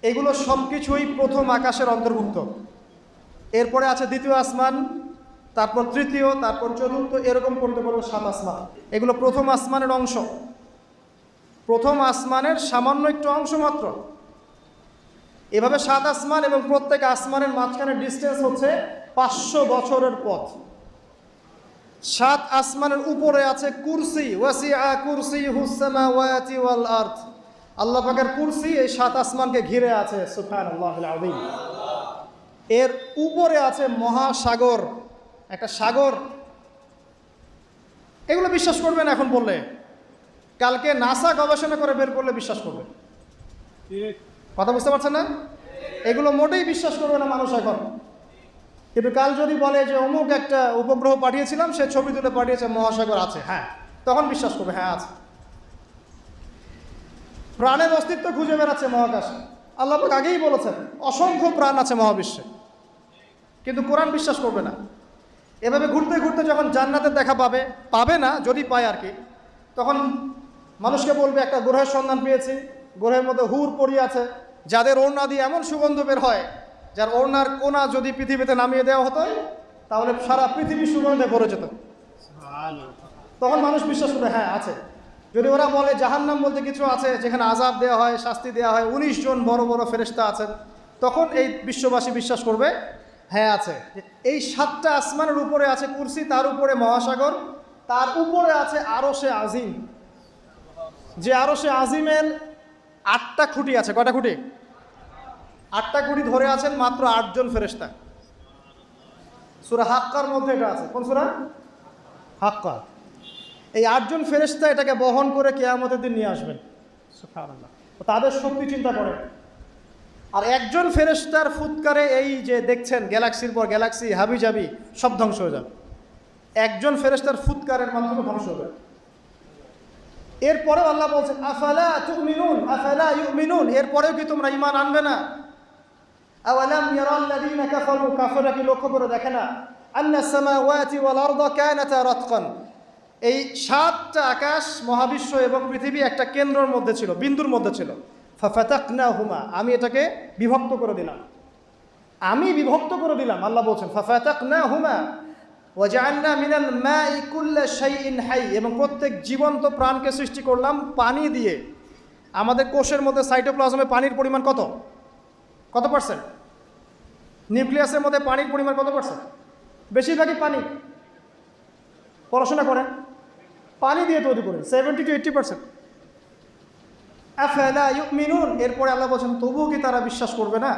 এগুলো সব কিছুই প্রথম আকাশের অন্তর্ভুক্ত। এরপরে আছে দ্বিতীয় আসমান, তারপর তৃতীয়, তারপর চতুর্থ, এরকম করতে পারবো 7 আসমান। এগুলো প্রথম আসমানের অংশ, প্রথম আসমানের সামান্য একটু অংশ মাত্র। এভাবে 7 আসমান এবং প্রত্যেক আসমানের মাঝখানে ডিস্টেন্স হচ্ছে 500 বছরের পথ। 7 আসমানের উপরে আছে কুরসি, ওয়াসিআ কুরসিয়ুহুস সামাওয়াতি ওয়াল আরদ। আল্লাহ পাকের কুরসি এই 7 আসমানকে ঘিরে আছে, সুবহানাল্লাহিল আযীম। এর উপরে আছে মহাসাগর, একটা সাগর। এগুলো বিশ্বাস করবেন এখন বললে, কালকে নাসা গবেষণা করে বের করলে বিশ্বাস করবে। কথা বুঝতে পারছেন না? এগুলো মোটেই বিশ্বাস করবে না মানুষ এখন। কিন্তু কাল যদি বলে যে অমুক একটা উপগ্রহ পাঠিয়েছিলাম, সে ছবি তুলে পাঠিয়েছে, মহাসাগর আছে, হ্যাঁ, তখন বিশ্বাস করবে, হ্যাঁ আছে। প্রাণের অস্তিত্ব খুঁজে বেড়াচ্ছে মহাকাশে। আল্লাহ পাক আগেই বলেছেন অসংখ্য প্রাণ আছে মহাবিশ্বে, কিন্তু কোরআন বিশ্বাস করবে না। এভাবে ঘুরতে ঘুরতে যখন জান্নাতের দেখা পাবে না, যদি পায় আর কি, তখন মানুষকে বলবে একটা গ্রহের সন্ধান পেয়েছি, গ্রহের মধ্যে হুর পড়ি আছে, যাদের ওড়না দিয়ে এমন সুগন্ধ বের হয়, যার ওড়নার কোনা যদি পৃথিবীতে নামিয়ে দেওয়া হতো তাহলে সারা পৃথিবী সুগন্ধে ভরে যেত। তখন মানুষ বিশ্বাস করবে, হ্যাঁ আছে। যদি ওরা বলে জাহান্নাম বলতে কিছু আছে, যেখানে আযাব দেওয়া হয়, শাস্তি দেওয়া হয়, 19 জন বড় বড় ফেরেশতা আছেন, তখন এই বিশ্ববাসী বিশ্বাস করবে, হ্যাঁ আছে। এই 7টা আসমানের উপরে আছে কুরসি, তার উপরে মহাসাগর, তার উপরে আছে আরশে আজিম। যে আরশে আজিমের 8টা খুঁটি আছে। কয়টা খুঁটি? 8টা খুঁটি ধরে আছেন মাত্র 8 জন ফেরেশতা। সূরা হাক্কার মধ্যে এটা আছে। কোন সূরা? হাক্কা। এই 8 জন ফেরেশতা এটাকে বহন করে কিয়ামতের দিন নিয়ে আসবেন, সুবহানাল্লাহ। তাদের শক্তি চিন্তা করেন। আর একজন ফেরেশতার ফুৎকারে এই যে দেখছেন গ্যালাক্সির পর গ্যালাক্সি হাবিজাবি সব ধ্বংস হয়ে যাবে। একজন ফেরেশতার ফুৎকারের মাধ্যমে ধ্বংস হবে। এরপরেও আল্লাহ বলছেন আফালা তুমিনুন আফালা ইউমিনুন, এরপরেও কি তোমরা ঈমান আনবে না? আওয়ালাম ইয়ারাল্লাযীনা কাফারু, কাফেররা কি লক্ষ্য করে দেখে না? আন্নাস সামাওয়াতি ওয়াল আরদা কানাতা রাতকান, এই 7টা আকাশ, মহাবিশ্ব এবং পৃথিবী একটা কেন্দ্রের মধ্যে ছিল, বিন্দুর মধ্যে ছিল। ফাফাতাকনাহুমা, আমি এটাকে বিভক্ত করে দিলাম, আমি বিভক্ত করে দিলাম। আল্লাহ বলছেন ফাফাতাকনাহুমা ওয়াজআলনা মিনাল মাই কুল্লা শাইইন হাই, এবং প্রত্যেক জীবন্ত প্রাণকে সৃষ্টি করলাম পানি দিয়ে। আমাদের কোষের মধ্যে সাইটোপ্লাজমে পানির পরিমাণ কত পার্সেন্ট? নিউক্লিয়াসের মধ্যে পানির পরিমাণ কত পার্সেন্ট? বেশিরভাগই পানি। পড়াশোনা করেন, পানি দিয়ে তৈরি করেন 70 to 80%। আফালা ইউমিনুন, এরপরে আল্লাহ বলছেন তবুও কি তারা বিশ্বাস করবে না?